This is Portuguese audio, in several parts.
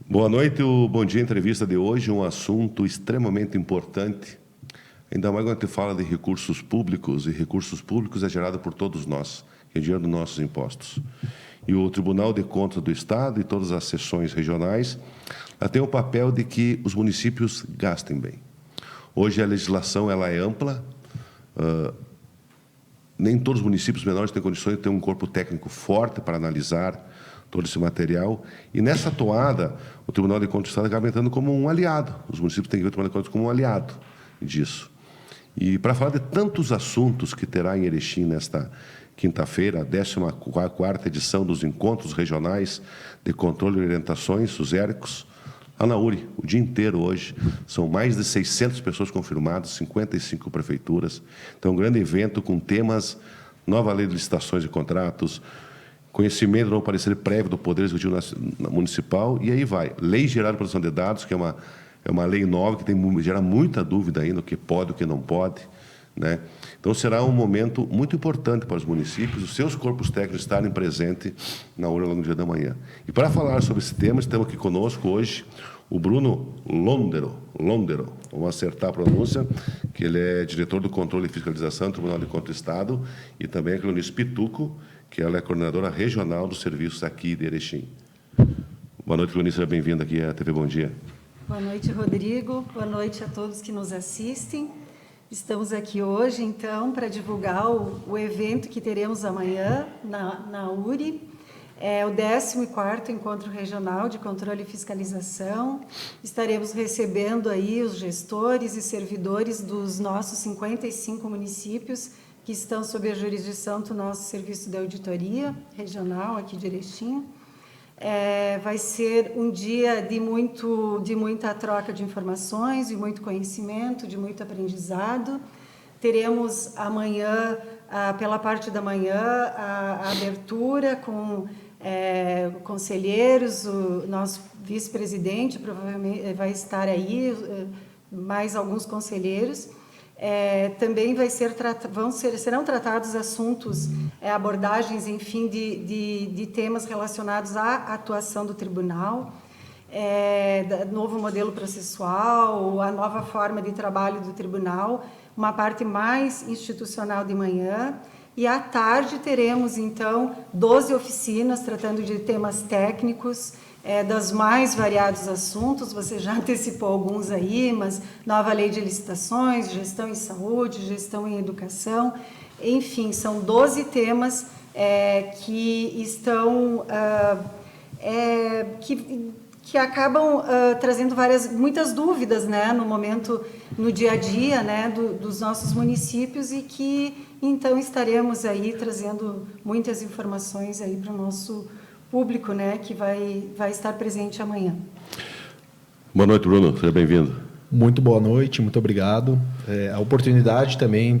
Boa noite, o Bom Dia Entrevista de hoje, um assunto extremamente importante, ainda mais quando a gente fala de recursos públicos, e recursos públicos é gerado por todos nós, que é dinheiro dos nossos impostos. E o Tribunal de Contas do Estado e todas as seções regionais têm o papel de que os municípios gastem bem. Hoje a legislação ela é ampla, nem todos os municípios menores têm condições de ter um corpo técnico forte para analisar todo esse material. E nessa toada, o Tribunal de Contas do Estado acaba entrando como um aliado. Os municípios têm que ver o Tribunal de Contas como um aliado disso. E para falar de tantos assuntos que terá em Erechim nesta quinta-feira, a 14ª edição dos Encontros Regionais de Controle e Orientações, os ERCOS, lá na URI, o dia inteiro hoje. São mais de 600 pessoas confirmadas, 55 prefeituras. Então, um grande evento com temas, nova lei de licitações e contratos, conhecimento do novo parecer prévio do Poder Executivo Municipal, e aí vai. Lei Geral de Proteção de Dados, que é uma lei nova que gera muita dúvida ainda, o que pode, o que não pode, né? Então, será um momento muito importante para os municípios, os seus corpos técnicos estarem presentes na URI ao longo do dia da manhã. E para falar sobre esse tema, estamos aqui conosco hoje o Bruno Londero, vamos acertar a pronúncia, que ele é diretor do Controle e Fiscalização do Tribunal de Contas do Estado, e também a Cleonice Pituco, que ela é coordenadora regional dos serviços aqui de Erechim. Boa noite, Cleonice, seja bem-vinda aqui à TV Bom Dia. Boa noite, Rodrigo. Boa noite a todos que nos assistem. Estamos aqui hoje, então, para divulgar o evento que teremos amanhã na URI. É o 14º Encontro Regional de Controle e Fiscalização. Estaremos recebendo aí os gestores e servidores dos nossos 55 municípios que estão sob a jurisdição do nosso Serviço de Auditoria Regional aqui de Erechim. Vai ser um dia de muita troca de informações, de muito conhecimento, de muito aprendizado. Teremos amanhã, pela parte da manhã, a abertura com conselheiros, o nosso vice-presidente provavelmente vai estar aí, mais alguns conselheiros. Também serão tratados assuntos, abordagens, enfim, de temas relacionados à atuação do tribunal, novo modelo processual, a nova forma de trabalho do tribunal, uma parte mais institucional de manhã. E à tarde teremos, então, 12 oficinas tratando de temas técnicos, dos mais variados assuntos. Você já antecipou alguns aí, mas nova lei de licitações, gestão em saúde, gestão em educação, enfim, são 12 temas que estão, que acabam trazendo muitas dúvidas, né, no momento, no dia a dia, né, dos nossos municípios, e que então estaremos aí trazendo muitas informações aí para o nosso público, né, que vai estar presente amanhã. Boa noite, Bruno. Seja bem-vindo. Muito boa noite, muito obrigado. A oportunidade também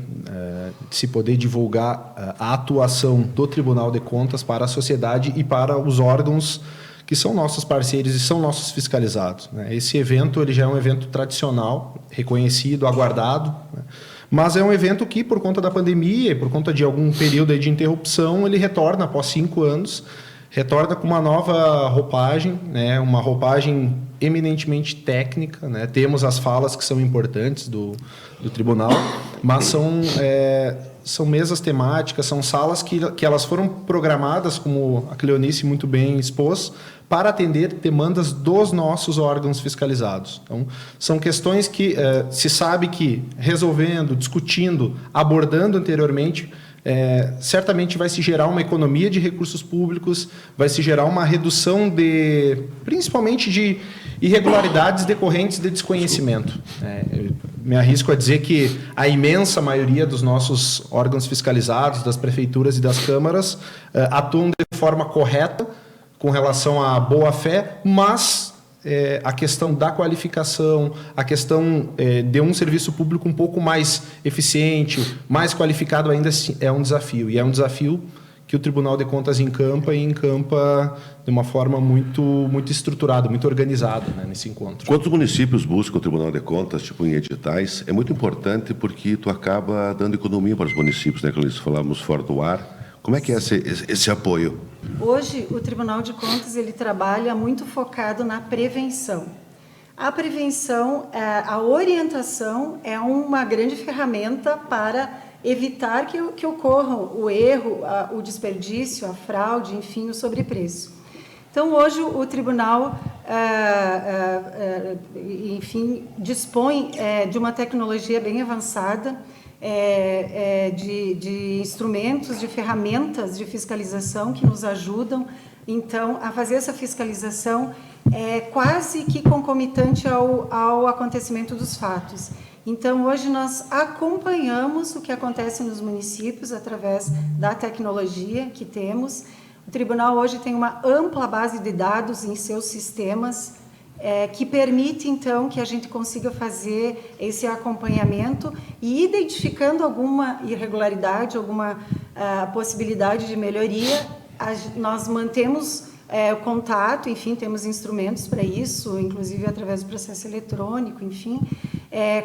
de se poder divulgar a atuação do Tribunal de Contas para a sociedade e para os órgãos que são nossos parceiros e são nossos fiscalizados, né? Esse evento ele já é um evento tradicional, reconhecido, aguardado, né? Mas é um evento que, por conta da pandemia e por conta de algum período de interrupção, ele retorna após 5 anos, retorna com uma nova roupagem, né? Uma roupagem eminentemente técnica, né? Temos as falas que são importantes do tribunal, mas são mesas temáticas, são salas que elas foram programadas, como a Cleonice muito bem expôs, para atender demandas dos nossos órgãos fiscalizados. Então, são questões que se sabe que resolvendo, discutindo, abordando anteriormente, certamente vai se gerar uma economia de recursos públicos, vai se gerar uma redução principalmente de irregularidades decorrentes de desconhecimento. Me arrisco a dizer que a imensa maioria dos nossos órgãos fiscalizados, das prefeituras e das câmaras, atuam de forma correta com relação à boa-fé, mas a questão da qualificação, a questão de um serviço público um pouco mais eficiente, mais qualificado ainda é um desafio. E é um desafio que o Tribunal de Contas encampa de uma forma muito estruturada, muito organizada, né, nesse encontro. Quantos municípios buscam o Tribunal de Contas, tipo em editais? É muito importante porque tu acaba dando economia para os municípios, né, que nós falamos fora do ar. Como é que é esse apoio? Hoje, o Tribunal de Contas ele trabalha muito focado na prevenção. A prevenção, a orientação é uma grande ferramenta para evitar que ocorra o erro, o desperdício, a fraude, enfim, o sobrepreço. Então, hoje, o tribunal, enfim, dispõe de uma tecnologia bem avançada, de instrumentos, de ferramentas de fiscalização que nos ajudam, então, a fazer essa fiscalização quase que concomitante ao acontecimento dos fatos. Então, hoje nós acompanhamos o que acontece nos municípios através da tecnologia que temos. O tribunal hoje tem uma ampla base de dados em seus sistemas, que permite, então, que a gente consiga fazer esse acompanhamento e, identificando alguma irregularidade, alguma possibilidade de melhoria, nós mantemos o contato, enfim, temos instrumentos para isso, inclusive através do processo eletrônico, enfim,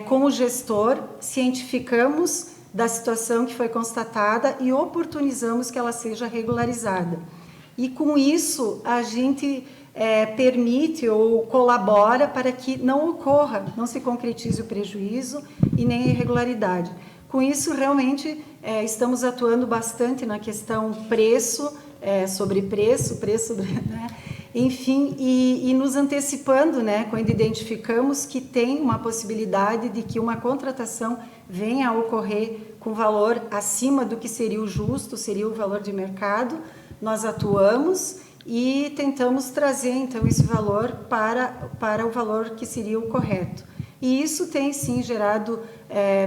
com o gestor, cientificamos da situação que foi constatada e oportunizamos que ela seja regularizada. E, com isso, a gente permite ou colabora para que não ocorra, não se concretize o prejuízo e nem a irregularidade. Com isso, realmente, estamos atuando bastante na questão preço, sobre preço, né? Enfim, e nos antecipando, né, quando identificamos que tem uma possibilidade de que uma contratação venha a ocorrer com valor acima do que seria o justo, seria o valor de mercado, nós atuamos e tentamos trazer, então, esse valor para o valor que seria o correto. E isso tem, sim, gerado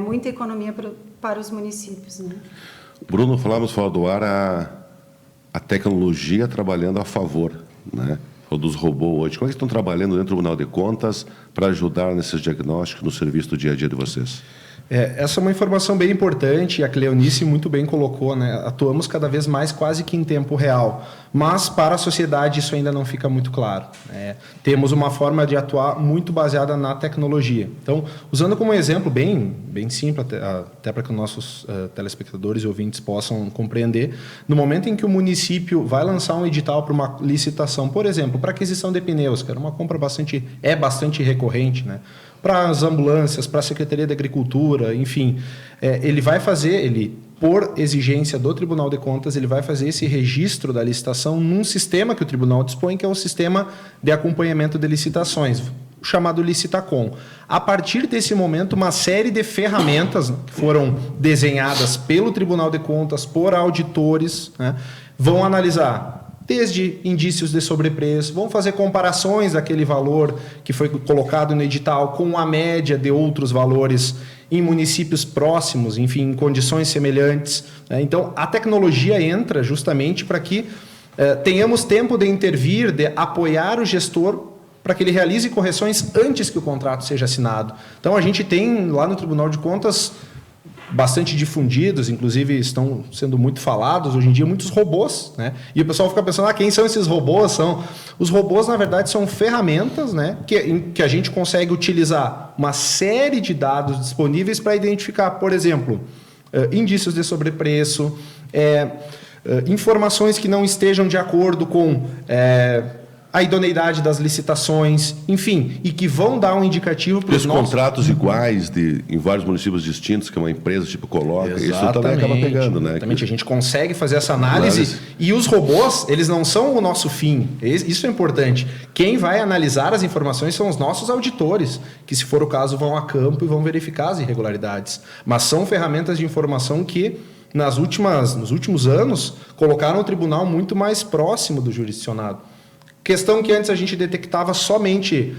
muita economia para os municípios, né? Bruno, falamos fora do ar a tecnologia trabalhando a favor, né, dos robôs hoje. Como é que estão trabalhando dentro do Tribunal de Contas para ajudar nesses diagnósticos no serviço do dia a dia de vocês? Essa é uma informação bem importante, a Cleonice muito bem colocou, né? Atuamos cada vez mais quase que em tempo real, mas para a sociedade isso ainda não fica muito claro. Temos uma forma de atuar muito baseada na tecnologia. Então, usando como exemplo bem simples, até para que os nossos telespectadores e ouvintes possam compreender, no momento em que o município vai lançar um edital para uma licitação, por exemplo, para aquisição de pneus, que era uma compra bastante recorrente, né? Para as ambulâncias, para a Secretaria de Agricultura, enfim, ele, por exigência do Tribunal de Contas, ele vai fazer esse registro da licitação num sistema que o Tribunal dispõe, que é o Sistema de Acompanhamento de Licitações, o chamado Licitacom. A partir desse momento, uma série de ferramentas que foram desenhadas pelo Tribunal de Contas, por auditores, né, vão analisar desde indícios de sobrepreço, vão fazer comparações daquele valor que foi colocado no edital com a média de outros valores em municípios próximos, enfim, em condições semelhantes, né? Então, a tecnologia entra justamente para que tenhamos tempo de intervir, de apoiar o gestor para que ele realize correções antes que o contrato seja assinado. Então, a gente tem lá no Tribunal de Contas bastante difundidos, inclusive estão sendo muito falados hoje em dia, muitos robôs, né? E o pessoal fica pensando, quem são esses robôs? Os robôs, na verdade, são ferramentas, né, que a gente consegue utilizar uma série de dados disponíveis para identificar, por exemplo, indícios de sobrepreço, informações que não estejam de acordo com a idoneidade das licitações, enfim, e que vão dar um indicativo para os nossos... contratos iguais em vários municípios distintos que uma empresa coloca, Exatamente, isso também acaba pegando, né? Exatamente, a gente consegue fazer essa análise e os robôs, eles não são o nosso fim, isso é importante. Quem vai analisar as informações são os nossos auditores, que, se for o caso, vão a campo e vão verificar as irregularidades. Mas são ferramentas de informação que, nos últimos anos, colocaram o tribunal muito mais próximo do jurisdicionado. Questão que antes a gente detectava somente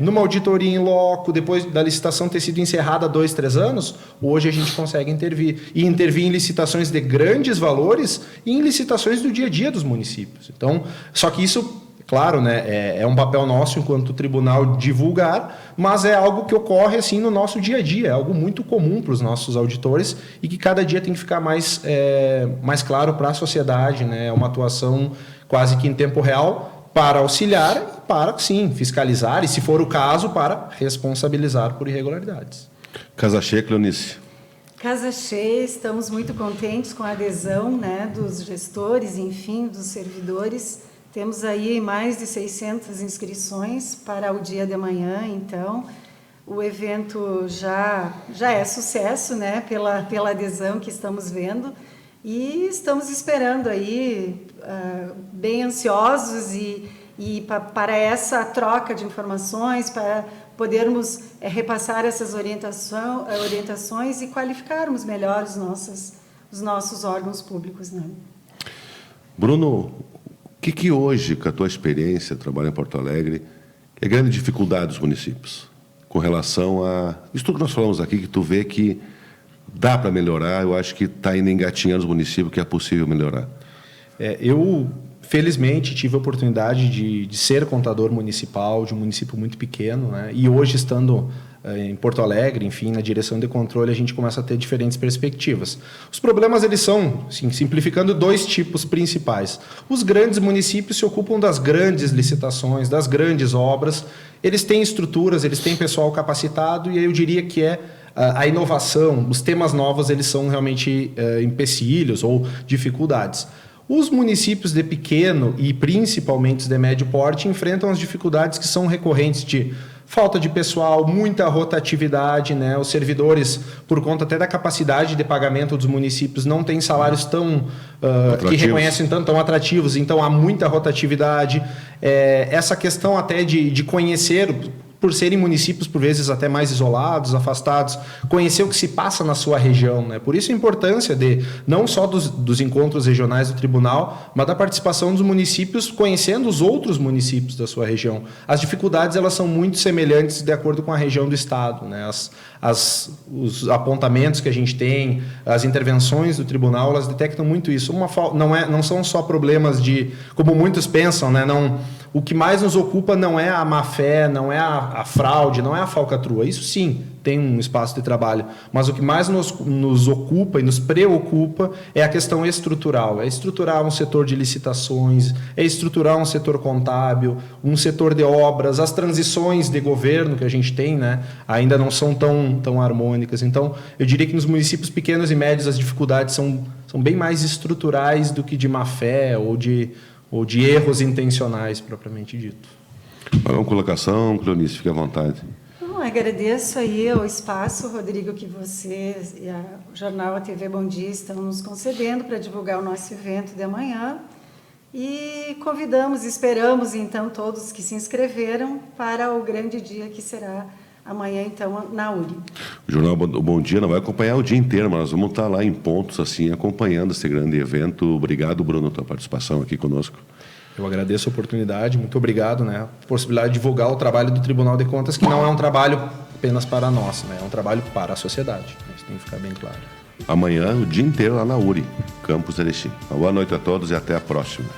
numa auditoria em loco, depois da licitação ter sido encerrada há 2, 3 anos, hoje a gente consegue intervir. E intervir em licitações de grandes valores e em licitações do dia a dia dos municípios. Então, só que isso, claro, né, é um papel nosso enquanto tribunal divulgar, mas é algo que ocorre assim no nosso dia a dia, é algo muito comum para os nossos auditores e que cada dia tem que ficar mais claro para a sociedade, né? É uma atuação quase que em tempo real, para auxiliar e para, sim, fiscalizar e, se for o caso, para responsabilizar por irregularidades. Casa cheia, Cleonice. Casa cheia, estamos muito contentes com a adesão, né, dos gestores, enfim, dos servidores. Temos aí mais de 600 inscrições para o dia de amanhã, então o evento já é sucesso, né, pela adesão que estamos vendo, e estamos esperando aí, bem ansiosos para essa troca de informações, para podermos repassar essas orientações e qualificarmos melhor os nossos órgãos públicos, né? Bruno, o que hoje, com a tua experiência, trabalho em Porto Alegre, é a grande dificuldade dos municípios com relação a isso tudo que nós falamos aqui, que tu vê que dá para melhorar? Eu acho que está ainda engatinhando os municípios, que é possível melhorar. Eu, felizmente, tive a oportunidade de ser contador municipal de um município muito pequeno, né? E hoje, estando em Porto Alegre, enfim, na direção de controle, a gente começa a ter diferentes perspectivas. Os problemas, eles são, assim, simplificando, 2 tipos principais. Os grandes municípios se ocupam das grandes licitações, das grandes obras, eles têm estruturas, eles têm pessoal capacitado, e aí eu diria que a inovação, os temas novos, eles são realmente empecilhos ou dificuldades. Os municípios de pequeno e principalmente os de médio porte enfrentam as dificuldades que são recorrentes de falta de pessoal, muita rotatividade, né? Os servidores, por conta até da capacidade de pagamento dos municípios, não têm salários tão que reconhecem tão atrativos, então há muita rotatividade. Essa questão até de conhecer, por serem municípios, por vezes, até mais isolados, afastados, conhecer o que se passa na sua região, né? Por isso a importância não só dos encontros regionais do tribunal, mas da participação dos municípios, conhecendo os outros municípios da sua região. As dificuldades, elas são muito semelhantes de acordo com a região do estado, né? Os apontamentos que a gente tem, as intervenções do tribunal, elas detectam muito isso. Não são só problemas como muitos pensam, né? O que mais nos ocupa não é a má-fé, não é a fraude, não é a falcatrua. Isso sim, tem um espaço de trabalho. Mas o que mais nos ocupa e nos preocupa é a questão estrutural. É estruturar um setor de licitações, é estruturar um setor contábil, um setor de obras, as transições de governo que a gente tem, né, ainda não são tão harmônicas. Então, eu diria que nos municípios pequenos e médios as dificuldades são bem mais estruturais do que de má-fé ou de erros intencionais, propriamente dito. Alguma colocação, Cleonice, fique à vontade. Agradeço aí o espaço, Rodrigo, que você e o jornal A TV Bom Dia estão nos concedendo para divulgar o nosso evento de amanhã. E esperamos, então, todos que se inscreveram para o grande dia que será amanhã, então, na URI. O jornal Bom Dia não vai acompanhar o dia inteiro, mas nós vamos estar lá em pontos, assim, acompanhando esse grande evento. Obrigado, Bruno, pela participação aqui conosco. Eu agradeço a oportunidade, muito obrigado, né? A possibilidade de divulgar o trabalho do Tribunal de Contas, que não é um trabalho apenas para nós, né? É um trabalho para a sociedade. Isso tem que ficar bem claro. Amanhã, o dia inteiro lá na URI, Campus Erechim. Boa noite a todos e até a próxima.